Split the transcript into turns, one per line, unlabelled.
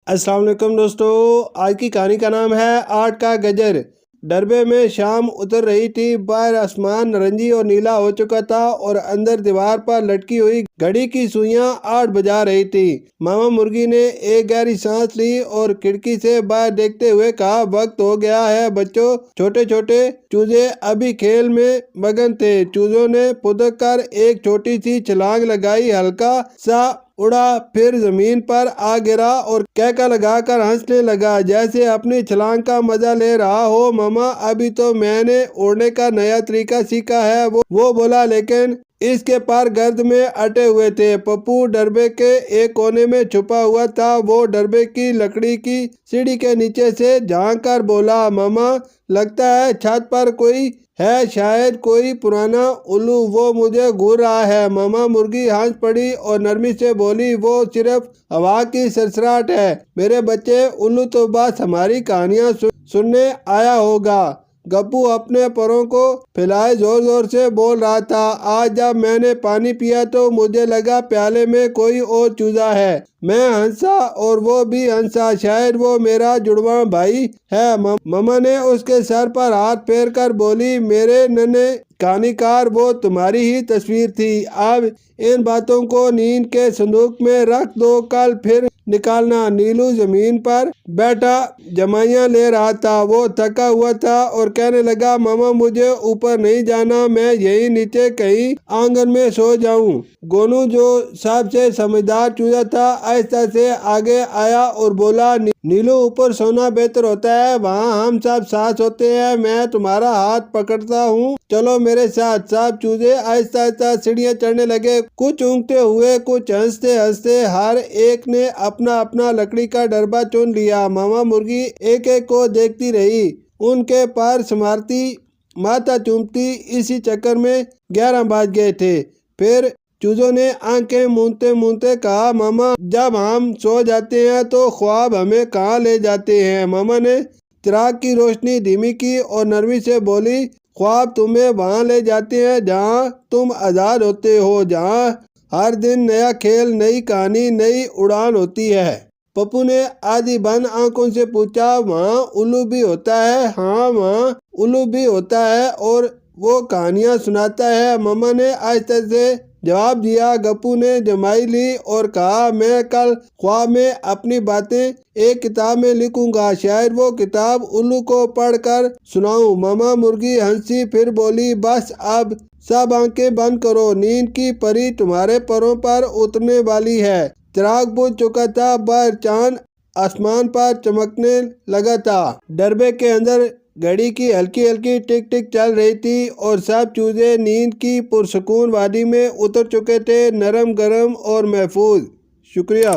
अस्सलाम वालेकुम दोस्तों, आज की कहानी का नाम है आठ का गजर। डरबे में शाम उतर रही थी। बाहर आसमान नारंगी और नीला हो चुका था और अंदर दीवार पर लटकी हुई घड़ी की सुइयां 8 बजा रही थी। मामा मुर्गी ने एक गहरी सांस ली और खिड़की से बाहर देखते हुए कहा, वक्त हो गया है बच्चों। छोटे छोटे चूजे अभी खेल में मगन थे। चूजों ने पुदक कर एक छोटी सी छलांग लगाई, हल्का सा उड़ा, फिर जमीन पर आ गिरा और कैका लगाकर हंसने लगा जैसे अपनी छलांग का मजा ले रहा हो। मामा, अभी तो मैंने उड़ने का नया तरीका सीखा है, वो बोला, लेकिन इसके पर गर्द में अटे हुए थे। पप्पू डरबे के एक कोने में छुपा हुआ था। वो डरबे की लकड़ी की सीढ़ी के नीचे से झांक कर बोला, मामा, लगता है छत पर कोई है, शायद कोई पुराना उल्लू, वो मुझे घूर रहा है। मामा मुर्गी हंस पड़ी और नरमी से बोली, वो सिर्फ हवा की सरसराहट है मेरे बच्चे, उल्लू तो बस हमारी कहानियां सुनने आया होगा। गप्पू अपने परों को फैलाए जोर जोर से बोल रहा था, आज जब मैंने पानी पिया तो मुझे लगा प्याले में कोई और चूजा है। मैं हंसा और वो भी हंसा, शायद वो मेरा जुड़वा भाई है। मम्मा ने उसके सर पर हाथ फेर कर बोली, मेरे नन्हे कहानीकार, वो तुम्हारी ही तस्वीर थी। अब इन बातों को नींद के संदूक में रख दो, कल फिर निकालना। नीलू जमीन पर बैठा जमाइयाँ ले रहा था। वो थका हुआ था और कहने लगा, मामा मुझे ऊपर नहीं जाना, मैं यही नीचे कहीं आंगन में सो जाऊं। गोनू जो सबसे समझदार चूजा था आहिस्ता से आगे आया और बोला, नीलू ऊपर सोना बेहतर होता है, वहाँ हम सब साथ होते हैं, मैं तुम्हारा हाथ पकड़ता हूँ, चलो मेरे साथ। सब चूजे आहिस्ता आहिस्ता सीढ़ियाँ चढ़ने लगे, कुछ ऊँगते हुए, कुछ हंसते हंसते। हर एक ने अपना अपना लकड़ी का डरबा चुन लिया। मामा मुर्गी एक एक को देखती रही, उनके पैर संवारती, माथा चूमती। इसी चक्कर में 11 बज गए थे। फिर चूजों ने आंखें मूंदते मूंदते कहा, मामा, जब हम सो जाते हैं तो ख्वाब हमें कहाँ ले जाते हैं। मामा ने चिराग की रोशनी धीमी की और नरमी से बोली, ख्वाब तुम्हें वहाँ ले जाते हैं जहाँ तुम आज़ाद होते हो, जहाँ हर दिन नया खेल, नई कहानी, नई उड़ान होती है। पप्पू ने आधी बंद आंखों से पूछा, वहाँ उल्लू भी होता है? हाँ, वहाँ उल्लू भी होता है और वो कहानियाँ सुनाता है, मम्मा ने आहिस्ते से जवाब दिया। गप्पू ने जमाई ली और कहा, मैं कल ख्वाब में अपनी बातें एक किताब में लिखूंगा, शायद वो किताब उल्लू को पढ़कर सुनाऊं। मामा मुर्गी हंसी, फिर बोली, बस अब सब आंखें बंद करो, नींद की परी तुम्हारे परों पर उतरने वाली है। चिराग बुझ चुका था, बाहर चांद आसमान पर चमकने लगा था। डरबे के अंदर घड़ी की हल्की हल्की टिक टिक चल रही थी और सब चूजे नींद की पुरसुकून वादी में उतर चुके थे, नरम गरम और महफूज। शुक्रिया।